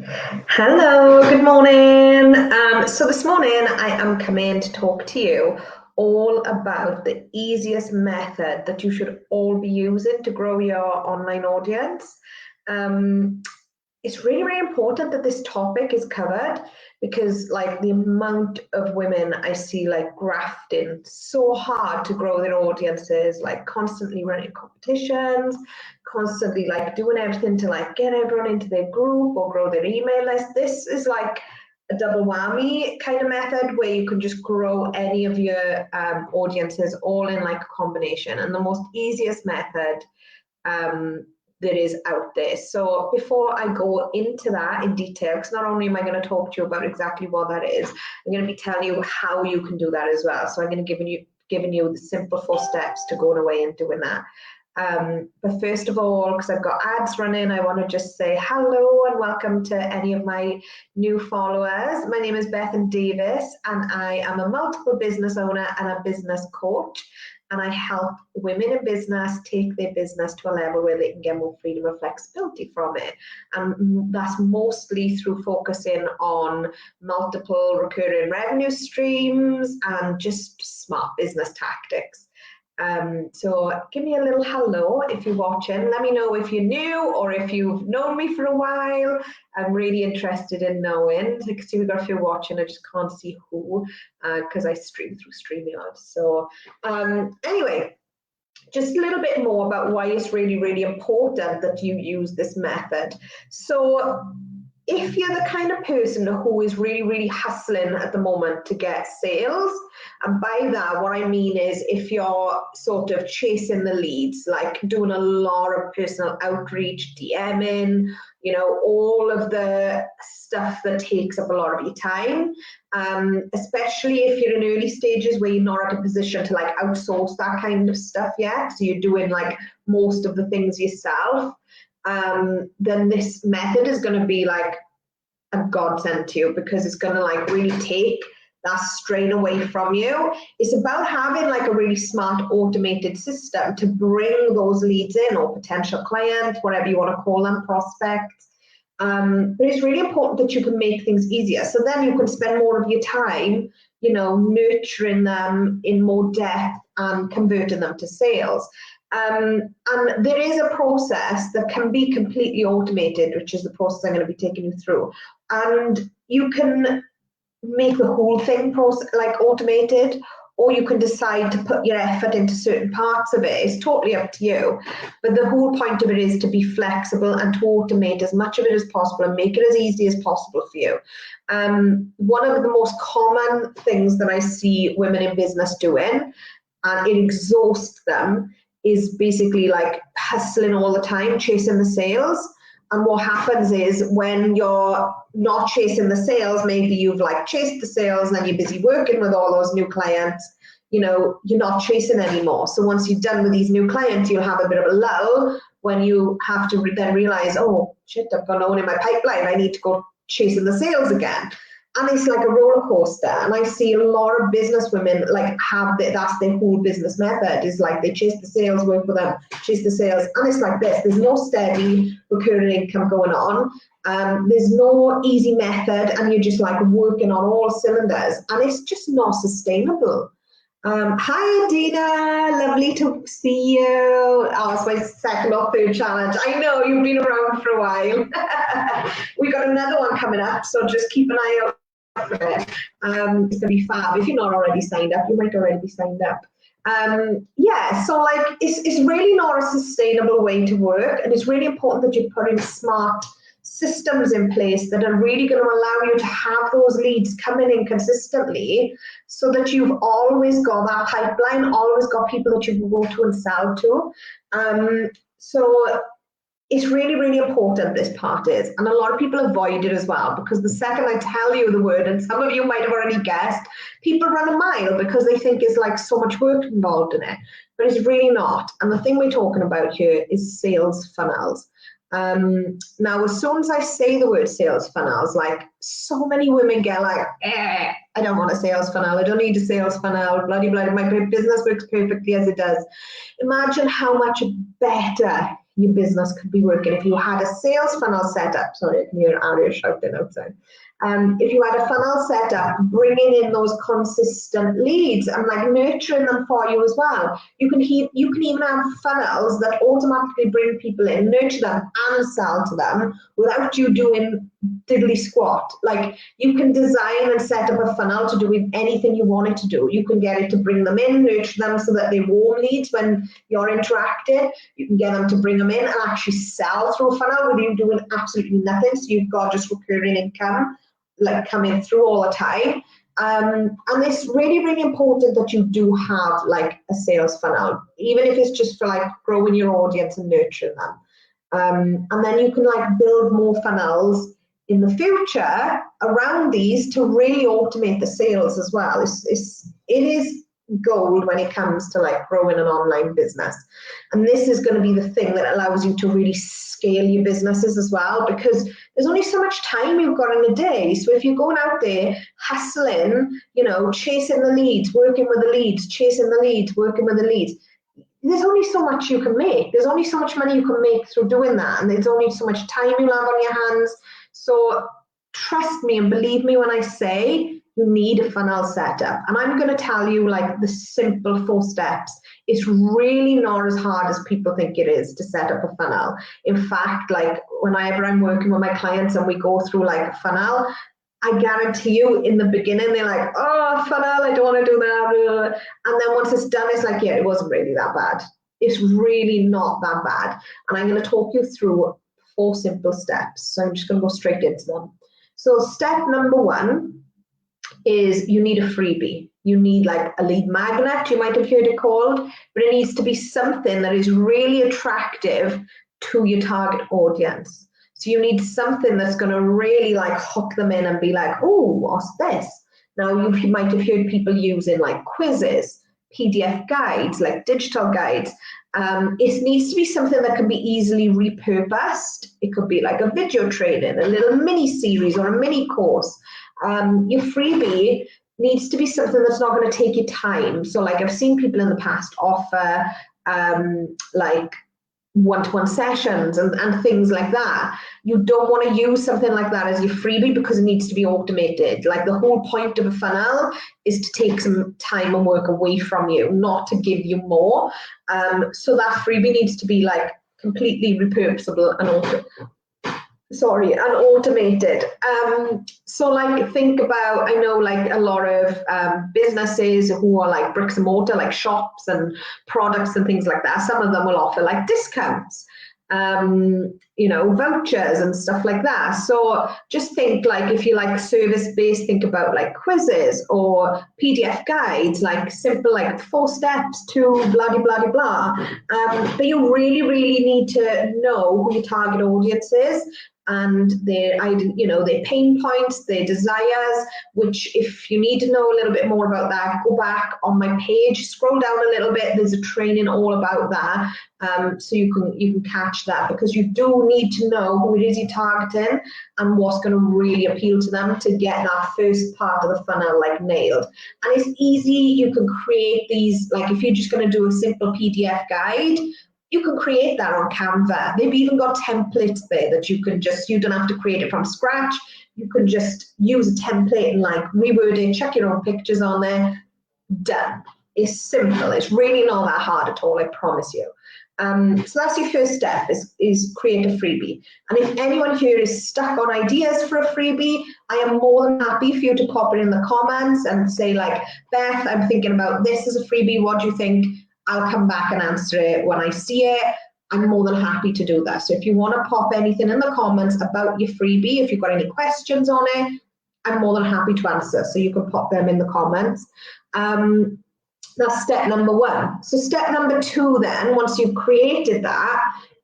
Hello, good morning. So this morning I am coming to talk to you all about the easiest method that you should all be using to grow your online audience. Um, it's really, really important that this topic is covered because like the amount of women I see like grafting so hard to grow their audiences, like constantly running competitions, constantly like doing everything to like get everyone into their group or grow their email list. This is like a double whammy kind of method where you can just grow any of your audiences all in like a combination, and the most easiest method um, that is out there. So before I go into that in detail, because not only am I going to talk to you about exactly what that is, I'm going to be telling you how you can do that as well. So I'm going to giving you the simple 4 steps to going away and doing that. But first of all, because I've got ads running, I want to just say hello and welcome to any of my new followers. My name is Bethan Davis, and I am a multiple business owner and a business coach. And I help women in business take their business to a level where they can get more freedom and flexibility from it. And that's mostly through focusing on multiple recurring revenue streams and just smart business tactics. So give me a little hello if you're watching. Let me know if you're new or if you've known me for a while. I'm really interested in knowing, because if you're watching, I just can't see who, because I stream through StreamYard. So anyway, just a little bit more about why it's really, really important that you use this method. So if you're the kind of person who is really, really hustling at the moment to get sales, and by that, what I mean is if you're sort of chasing the leads, like doing a lot of personal outreach, DMing, all of the stuff that takes up a lot of your time, especially if you're in early stages where you're not at a position to like outsource that kind of stuff yet. So you're doing like most of the things yourself. Then this method is going to be like a godsend to you, because it's going to like really take that strain away from you. It's about having like a really smart automated system to bring those leads in, or potential clients, whatever you want to call them, prospects. But it's really important that you can make things easier. So then you can spend more of your time, nurturing them in more depth and converting them to sales. And there is a process that can be completely automated, which is the process I'm going to be taking you through. And you can make the whole thing like automated, or you can decide to put your effort into certain parts of it. It's totally up to you. But the whole point of it is to be flexible and to automate as much of it as possible and make it as easy as possible for you. One of the most common things that I see women in business doing, and it exhausts them, is basically like hustling all the time, chasing the sales. And what happens is when you're not chasing the sales, maybe you've like chased the sales and then you're busy working with all those new clients, you're not chasing anymore. So once you're done with these new clients, you'll have a bit of a lull when you have to then realize, oh shit, I've got no one in my pipeline. I need to go chasing the sales again. And it's like a roller coaster. And I see a lot of business women like that's their whole business method, is like they chase the sales, work for them, chase the sales. And it's like this, there's no steady recurring income going on. There's no easy method, and you're just like working on all cylinders, and it's just not sustainable. Hi, Adina. Lovely to see you. Oh, it's my second or third challenge. I know you've been around for a while. We got another one coming up, so just keep an eye out for it. It's going to be fab. If you're not already signed up, you might already be signed up. Yeah, so like it's really not a sustainable way to work, and it's really important that you put in smart systems in place that are really going to allow you to have those leads coming in consistently, so that you've always got that pipeline, always got people that you can go to and sell to. So it's really, really important, this part is, and a lot of people avoid it as well, because the second I tell you the word, and some of you might have already guessed, people run a mile because they think it's like so much work involved in it, but it's really not. And the thing we're talking about here is sales funnels. Now, as soon as I say the word sales funnels, like so many women get like, I don't want a sales funnel. I don't need a sales funnel, bloody, bloody. My business works perfectly as it does. Imagine how much better your business could be working. If you had a sales funnel set up, sorry, I can hear Aria shouting outside. If you had a funnel set up, bringing in those consistent leads and like nurturing them for you as well. You can even have funnels that automatically bring people in, nurture them and sell to them without you doing diddly squat. Like you can design and set up a funnel to do with anything you want it to do. You can get it to bring them in, nurture them so that they're warm leads when you're interacting. You can get them to bring them in and actually sell through a funnel with you doing absolutely nothing. So you've got just recurring income like coming through all the time. And it's really, really important that you do have like a sales funnel, even if it's just for like growing your audience and nurturing them. And then you can like build more funnels in the future around these to really automate the sales as well. It is gold when it comes to like growing an online business. And this is going to be the thing that allows you to really scale your businesses as well, because there's only so much time you've got in a day. So if you're going out there hustling, you know, chasing the leads, working with the leads, chasing the leads, working with the leads, there's only so much you can make. There's only so much money you can make through doing that. And there's only so much time you'll have on your hands. So trust me and believe me when I say you need a funnel setup. And I'm going to tell you like the simple 4 steps. It's really not as hard as people think it is to set up a funnel. In fact, like whenever I'm working with my clients and we go through like a funnel, I guarantee you in the beginning, they're like, oh, funnel, I don't want to do that. And then once it's done, it's like, yeah, it wasn't really that bad. It's really not that bad. And I'm going to talk you through 4 simple steps. So I'm just going to go straight into them. So step number 1 is you need a freebie. You need like a lead magnet, you might have heard it called, but it needs to be something that is really attractive to your target audience. So you need something that's going to really like hook them in and be like, oh, what's this? Now you might have heard people using like quizzes, PDF guides, like digital guides. It needs to be something that can be easily repurposed. It could be like a video training, a little mini series or a mini course. Your freebie needs to be something that's not going to take you time. So like I've seen people in the past offer like one-to-one sessions and things like that. You don't want to use something like that as your freebie because it needs to be automated. Like the whole point of a funnel is to take some time and work away from you, not to give you more. So that freebie needs to be like completely repurposable and automated. So like think about, I know like a lot of businesses who are like bricks and mortar, like shops and products and things like that. Some of them will offer like discounts, you know, vouchers and stuff like that. So just think like if you like service-based, think about like quizzes or PDF guides, like simple like 4 steps to blah, blah, blah, blah. But you really, really need to know who your target audience is and their pain points, their desires, which if you need to know a little bit more about that, go back on my page, scroll down a little bit, there's a training all about that. So you can catch that, because you do need to know who it is you're targeting and what's going to really appeal to them to get that first part of the funnel like nailed. And it's easy, you can create these, like if you're just going to do a simple PDF guide, you can create that on Canva. They've even got templates there that you don't have to create it from scratch. You can just use a template and like reword it, chuck your own pictures on there, done. It's simple. It's really not that hard at all, I promise you. So that's your first step, is create a freebie. And if anyone here is stuck on ideas for a freebie, I am more than happy for you to pop it in the comments and say like, Beth, I'm thinking about this as a freebie. What do you think? I'll come back and answer it when I see it. I'm more than happy to do that. So if you want to pop anything in the comments about your freebie, if you've got any questions on it, I'm more than happy to answer. So you can pop them in the comments. That's step number 1. So step number 2 then, once you've created that,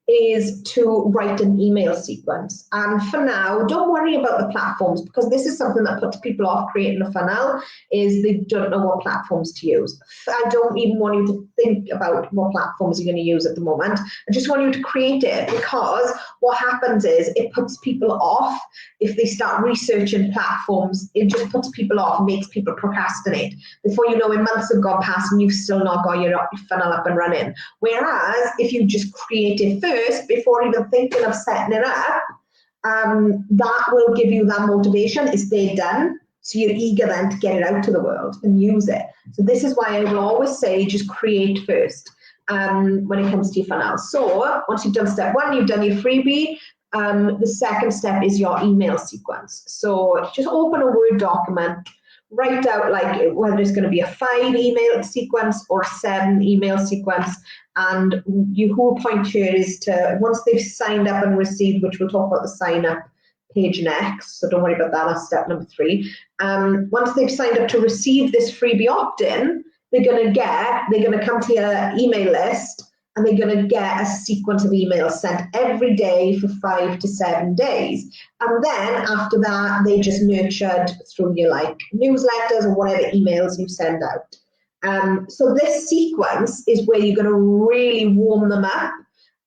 is to write an email sequence. And for now, don't worry about the platforms, because this is something that puts people off creating a funnel, is they don't know what platforms to use. I don't even want you to think about what platforms you're going to use at the moment. I just want you to create it, because what happens is it puts people off. If they start researching platforms, it just puts people off, makes people procrastinate. Before you know it, months have gone past and you've still not got your funnel up and running. Whereas if you just create it first, first before even thinking of setting it up, that will give you that motivation. It's there done. So you're eager then to get it out to the world and use it. So this is why I will always say just create first when it comes to your funnel. So once you've done step one, you've done your freebie. The second step is your email sequence. So just open a Word document, write out like whether it's going to be a 5 email sequence or 7 email sequence. And your whole point here is to, once they've signed up and received, which we'll talk about the sign up page next, so don't worry about that, that's step number 3. Once they've signed up to receive this freebie opt-in, they're going to come to your email list, and they're going to get a sequence of emails sent every day for 5 to 7 days. And then after that, they just nurtured through your like newsletters or whatever emails you send out. So this sequence is where you're going to really warm them up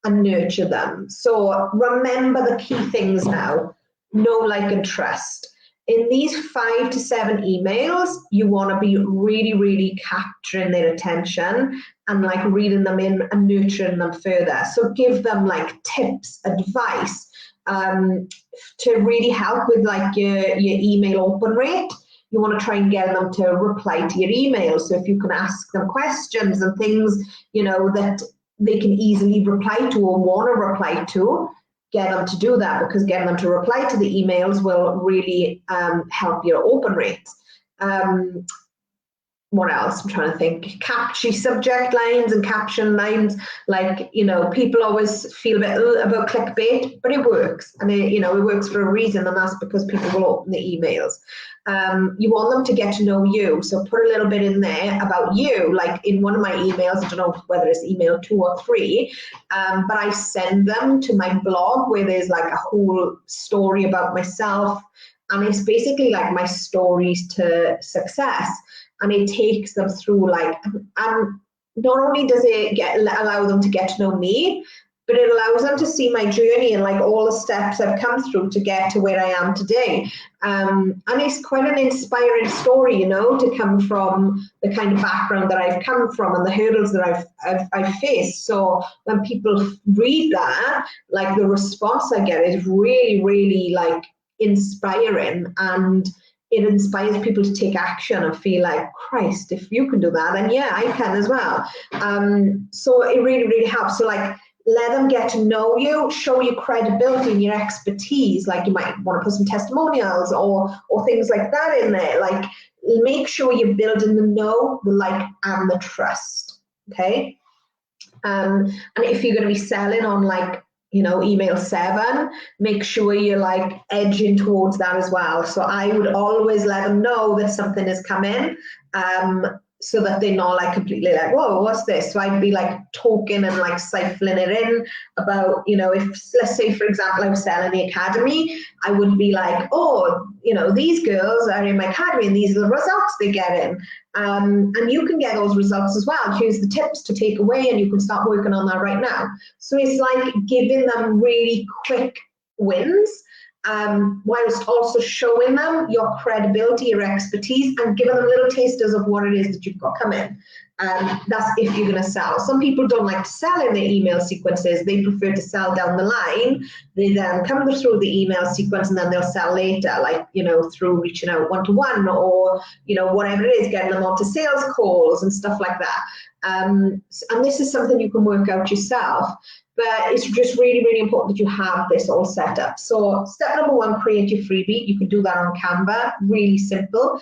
and nurture them. So remember the key things now. Know, like, and trust. In these 5 to 7 emails, you want to be really, really capturing their attention and like reading them in and nurturing them further. So give them like tips, advice to really help with like your email open rate. You want to try and get them to reply to your emails. So if you can ask them questions and things, you know, that they can easily reply to or want to reply to, get them to do that, because getting them to reply to the emails will really help your open rates. What else? I'm trying to think. Catchy subject lines and caption lines. Like, you know, people always feel a bit about clickbait, but it works. And it works for a reason, and that's because people will open the emails. You want them to get to know you. So put a little bit in there about you. Like in one of my emails, I don't know whether it's email 2 or 3, but I send them to my blog where there's like a whole story about myself. And it's basically like my stories to success. And it takes them through like, and not only does it allow them to get to know me, but it allows them to see my journey and like all the steps I've come through to get to where I am today. And it's quite an inspiring story, you know, to come from the kind of background that I've come from and the hurdles that I've faced. So when people read that, like the response I get is really, really like inspiring, and it inspires people to take action and feel like, Christ, if you can do that, then yeah, I can as well. So it really, really helps. So like, let them get to know you, show your credibility and your expertise. Like you might want to put some testimonials or things like that in there. Like make sure you're building the know, the like, and the trust. Okay. And if you're going to be selling on like, you know, email 7, make sure you're like edging towards that as well. So I would always let them know that something is coming, so that they're not like completely like, whoa, what's this? So I'd be like talking and like siphoning it in about, you know, if let's say, for example, I was selling the academy, I would be like, oh, you know, these girls are in my academy and these are the results they're getting. And you can get those results as well. Here's the tips to take away, and you can start working on that right now. So it's like giving them really quick wins, whilst also showing them your credibility, your expertise, and giving them little tasters of what it is that you've got coming. That's if you're going to sell. Some people don't like to sell in their email sequences. They prefer to sell down the line. They then come through the email sequence and then they'll sell later, like, you know, through reaching out one-to-one or, you know, whatever it is, getting them onto sales calls and stuff like that. And this is something you can work out yourself. But it's just really, really important that you have this all set up. So step number 1, create your freebie. You can do that on Canva, really simple.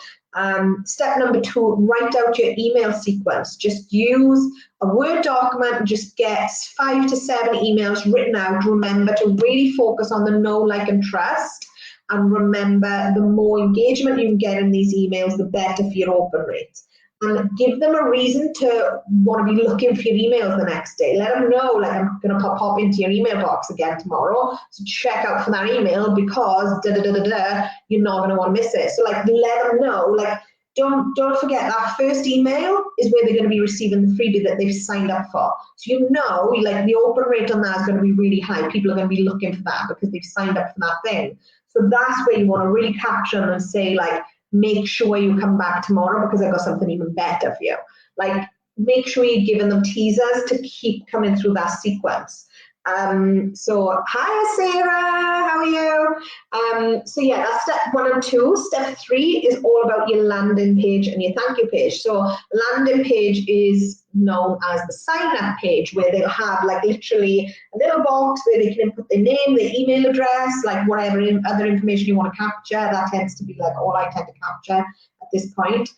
Step number 2, write out your email sequence. Just use a Word document and just get 5 to 7 emails written out. Remember to really focus on the know, like, and trust. And remember, the more engagement you can get in these emails, the better for your open rates. And give them a reason to want to be looking for your emails the next day. Let them know, like, I'm going to pop into your email box again tomorrow. So check out for that email because you're not going to want to miss it. So like, let them know, like, don't forget that first email is where they're going to be receiving the freebie that they've signed up for. So you know, like the open rate on that is going to be really high. People are going to be looking for that because they've signed up for that thing. So that's where you want to really capture them and say, like, make sure you come back tomorrow because I've got something even better for you. Like, make sure you're giving them teasers to keep coming through that sequence. So hi Sarah, how are you? So yeah, that's step 1 and 2. Step 3 is all about your landing page and your thank you page. So landing page is known as the sign up page, where they'll have like literally a little box where they can input their name, their email address, like whatever other information you want to capture. That tends to be like all I tend to capture at this point.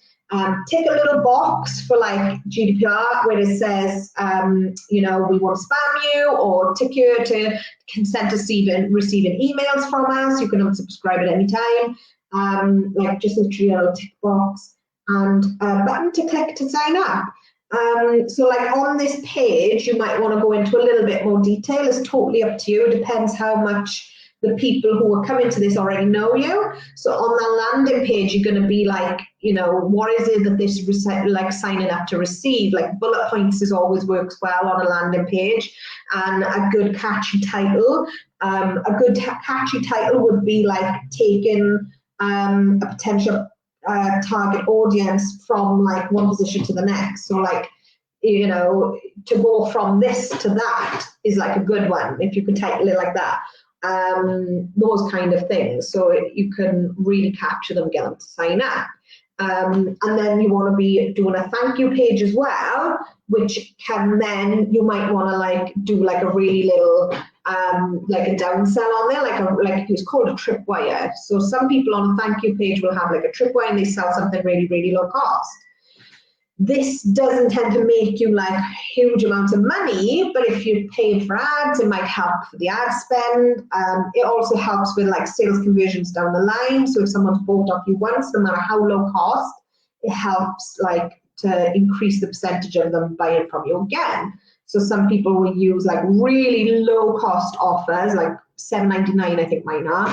Tick a little box for like GDPR where it says, you know, we want to spam you, or tick here to consent to receiving emails from us. You can unsubscribe at any time. Like just literally a little tick box and a button to click to sign up. So like on this page, you might want to go into a little bit more detail. It's totally up to you. It depends how much the people who are coming to this already know you. So on the landing page, you're going to be like, you know, what is it that this like signing up to receive? Like bullet points always works well on a landing page, and a good catchy title. A good catchy title would be like taking a potential target audience from like one position to the next. So like, you know, to go from this to that is like a good one if you could title it like that. Those kind of things, so you can really capture them, get them to sign up. And then you want to be doing a thank you page as well, which can then you might want to like do like a really little like a downsell on there, like it's called a tripwire. So some people on a thank you page will have like a tripwire and they sell something really, really low cost. This doesn't tend to make you like huge amounts of money, but if you're paying for ads, it might help for the ad spend. It also helps with like sales conversions down the line. So if someone's bought off you once, no matter how low cost, it helps like to increase the percentage of them buying from you again. So some people will use like really low cost offers, like $7.99, I think mine are,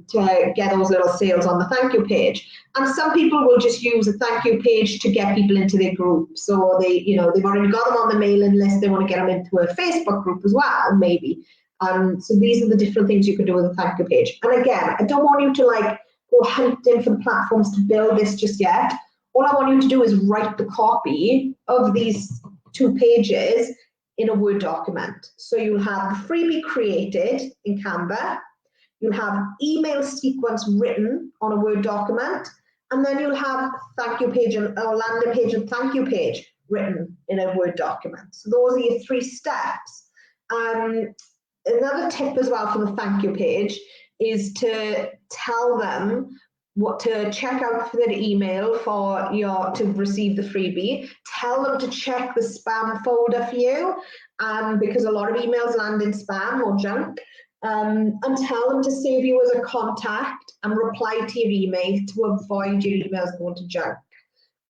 to get those little sales on the thank you page. And some people will just use a thank you page to get people into their group. So they, you know, they've already got them on the mailing list. They want to get them into a Facebook group as well, maybe. So these are the different things you can do with a thank you page. And again, I don't want you to like go hunting for the platforms to build this just yet. All I want you to do is write the copy of these 2 pages in a Word document. So you'll have the freebie created in Canva, you'll have email sequence written on a Word document, and then you'll have thank you page or landing page and thank you page written in a Word document. So those are your 3 steps. Another tip as well for the thank you page is to tell them what to check out for their email for to receive the freebie. Tell them to check the spam folder for you, because a lot of emails land in spam or junk. And tell them to save you as a contact and reply to your email to avoid your emails going to junk.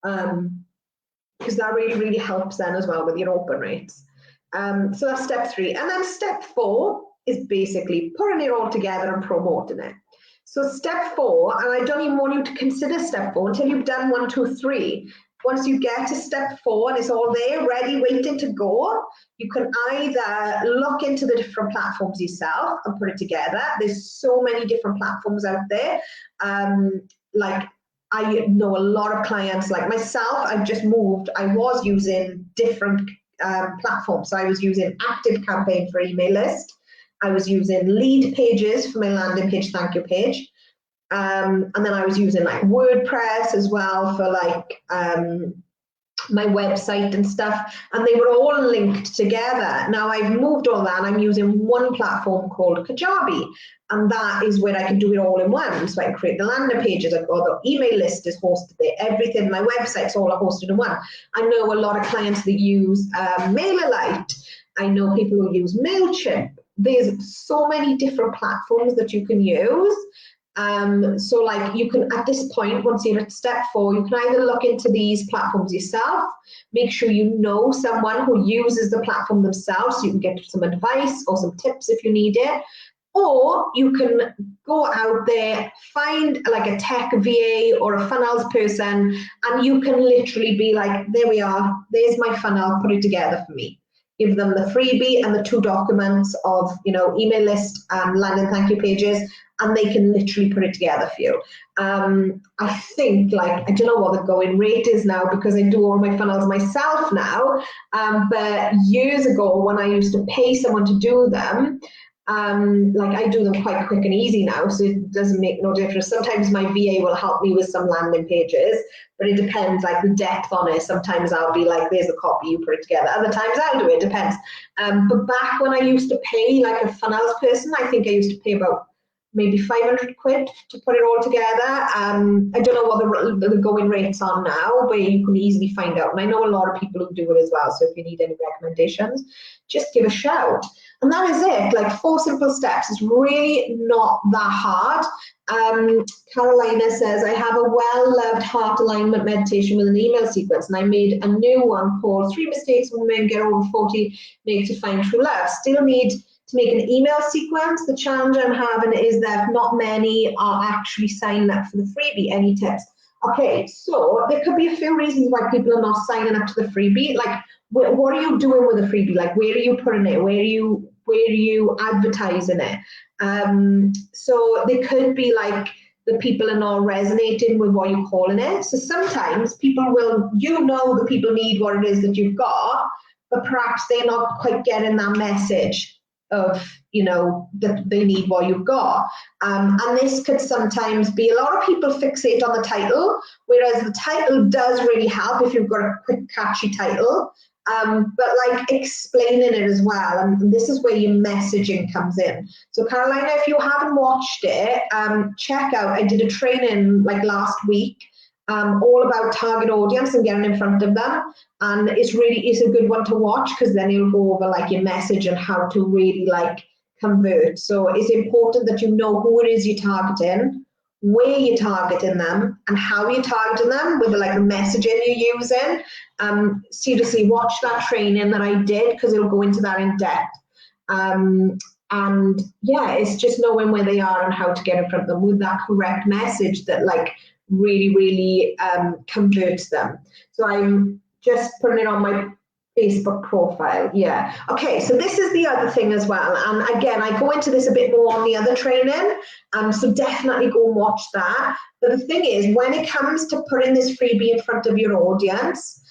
Because that really, really helps then as well with your open rates. So that's step 3. And then step 4 is basically putting it all together and promoting it. So step 4, and I don't even want you to consider step 4 until you've done 1, 2, 3. Once you get to step 4 and it's all there, ready, waiting to go, you can either look into the different platforms yourself and put it together. There's so many different platforms out there. Like I know a lot of clients like myself, I've just moved. I was using different platforms. So I was using Active Campaign for email list. I was using lead pages for my landing page, thank you page. And then I was using like WordPress as well for like my website and stuff. And they were all linked together. Now I've moved all that and I'm using one platform called Kajabi. And that is where I can do it all in one. So I can create the landing pages, or the email list is hosted there, everything, my website's all hosted in one. I know a lot of clients that use MailerLite. I know people who use MailChimp. There's so many different platforms that you can use. So like you can, at this point, once you're at step 4, you can either look into these platforms yourself, make sure you know someone who uses the platform themselves so you can get some advice or some tips if you need it. Or you can go out there, find like a tech VA or a funnels person, and you can literally be like, there we are, there's my funnel, put it together for me. give them the freebie and the 2 documents of, email list and landing thank you pages, and they can literally put it together for you. I think, I don't know what the going rate is now because I do all my funnels myself now, but years ago when I used to pay someone to do them, I do them quite quick and easy now, so it doesn't make no difference. Sometimes my VA will help me with some landing pages, but it depends, the depth on it. Sometimes I'll be like, there's a copy, you put it together. Other times I'll do it, depends. But back when I used to pay a funnels person, I think I used to pay about maybe 500 quid to put it all together. I don't know what the going rates are now, but you can easily find out. And I know a lot of people who do it as well, so if you need any recommendations, just give a shout. And that is it, 4 simple steps. It's really not that hard. Carolina says, I have a well-loved heart alignment meditation with an email sequence, and I made a new one called 3 Mistakes Women Get Over 40 Make to Find True Love. Still need to make an email sequence. The challenge I'm having is that not many are actually signing up for the freebie. Any tips? Okay, so there could be a few reasons why people are not signing up to the freebie. What are you doing with the freebie? Where are you putting it? Where are you advertising it? So there could be the people are not resonating with what you're calling it. So sometimes people will, the people need what it is that you've got, but perhaps they're not quite getting that message of, that they need what you've got. And this could sometimes be, a lot of people fixate on the title, whereas the title does really help if you've got a quick, catchy title. But explaining it as well, and this is where your messaging comes in. So Carolina, if you haven't watched it, check out, I did a training last week, all about target audience and getting in front of them, and it's a good one to watch because then it'll go over your message and how to really convert. So it's important that you know who it is you're targeting, where you're targeting them, and how you're targeting them with the messaging you're using. Seriously, watch that training that I did because it'll go into that in depth. And yeah, it's just knowing where they are and how to get in front of them with that correct message that really converts them. So I'm just putting it on my Facebook profile. Yeah. Okay, so this is the other thing as well. And again, I go into this a bit more on the other training. So definitely go and watch that. But the thing is, when it comes to putting this freebie in front of your audience,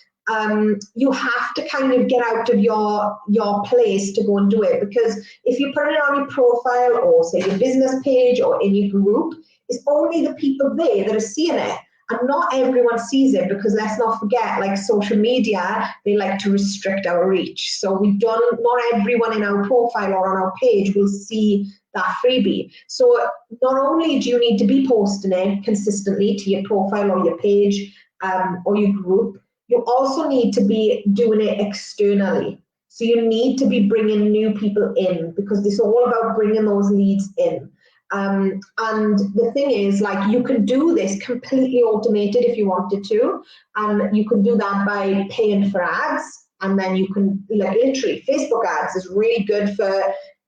you have to kind of get out of your place to go and do it, because if you put it on your profile or say your business page or in your group, it's only the people there that are seeing it, and not everyone sees it, because let's not forget, social media, they like to restrict our reach. So not everyone in our profile or on our page will see that freebie. So not only do you need to be posting it consistently to your profile or your page or your group, you also need to be doing it externally. So you need to be bringing new people in, because it's all about bringing those leads in. And the thing is, you can do this completely automated if you wanted to, and you can do that by paying for ads. And then you can, literally, Facebook ads is really good for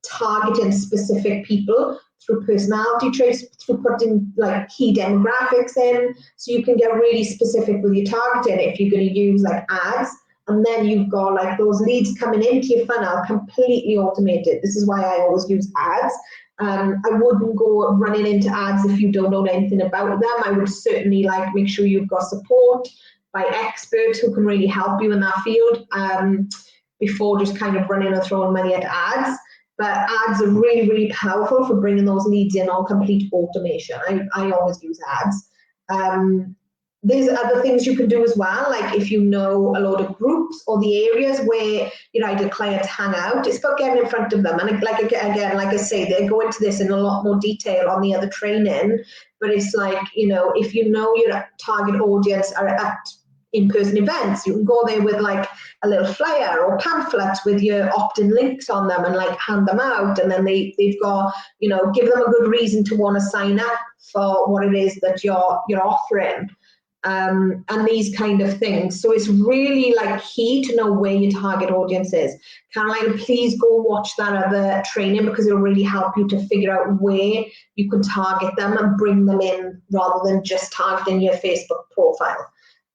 targeting specific people through personality traits, through putting key demographics in, so you can get really specific with your targeting if you're going to use ads. And then you've got those leads coming into your funnel completely automated. This is why I always use ads. I wouldn't go running into ads if you don't know anything about them. I would certainly make sure you've got support by experts who can really help you in that field before just kind of running and throwing money at ads. But ads are really, really powerful for bringing those leads in on complete automation. I always use ads. There's other things you can do as well, if you know a lot of groups or the areas where the clients hang out, it's about getting in front of them. And again, like I say, they go into this in a lot more detail on the other training, but it's if you know your target audience are at in-person events, you can go there with a little flyer or pamphlets with your opt-in links on them and hand them out, and then they've got, give them a good reason to want to sign up for what it is that you're offering. And these kind of things. So it's really key to know where your target audience is. Caroline, please go watch that other training, because it'll really help you to figure out where you can target them and bring them in rather than just targeting your Facebook profile.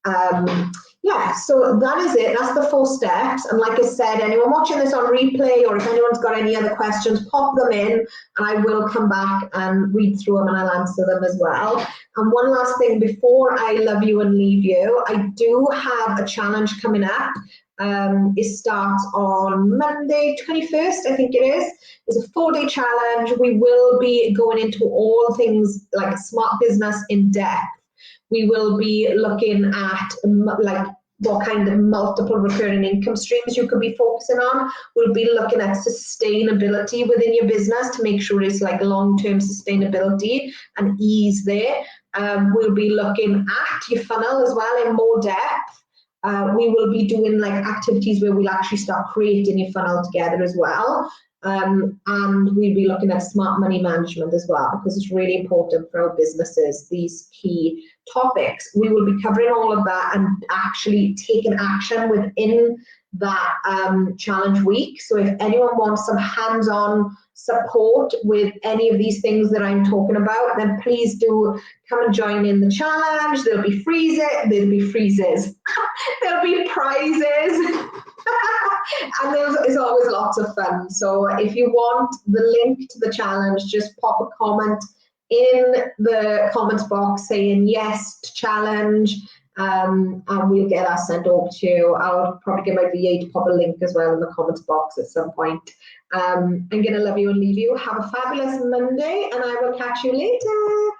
Yeah, so that is it. That's the 4 steps. And like I said, anyone watching this on replay, or if anyone's got any other questions, pop them in and I will come back and read through them and I'll answer them as well. And one last thing before I love you and leave you, I do have a challenge coming up. It starts on Monday 21st, I think it is. It's a 4-day challenge. We will be going into all things like smart business in depth. We will be looking at like what kind of multiple recurring income streams you could be focusing on. We'll be looking at sustainability within your business to make sure it's like long-term sustainability and ease there. We'll be looking at your funnel as well in more depth. We will be doing like activities where we'll actually start creating your funnel together as well. And we'll be looking at smart money management as well, because it's really important for our businesses, these key topics. We will be covering all of that and actually taking action within that challenge week. So if anyone wants some hands-on support with any of these things that I'm talking about, then please do come and join in the challenge. There'll be freezes. There'll be prizes. And there's always lots of fun. So if you want the link to the challenge, just pop a comment in the comments box saying yes to challenge, and we'll get that sent over to you. I'll probably get my VA to pop a link as well in the comments box at some point. I'm going to love you and leave you. Have a fabulous Monday, and I will catch you later.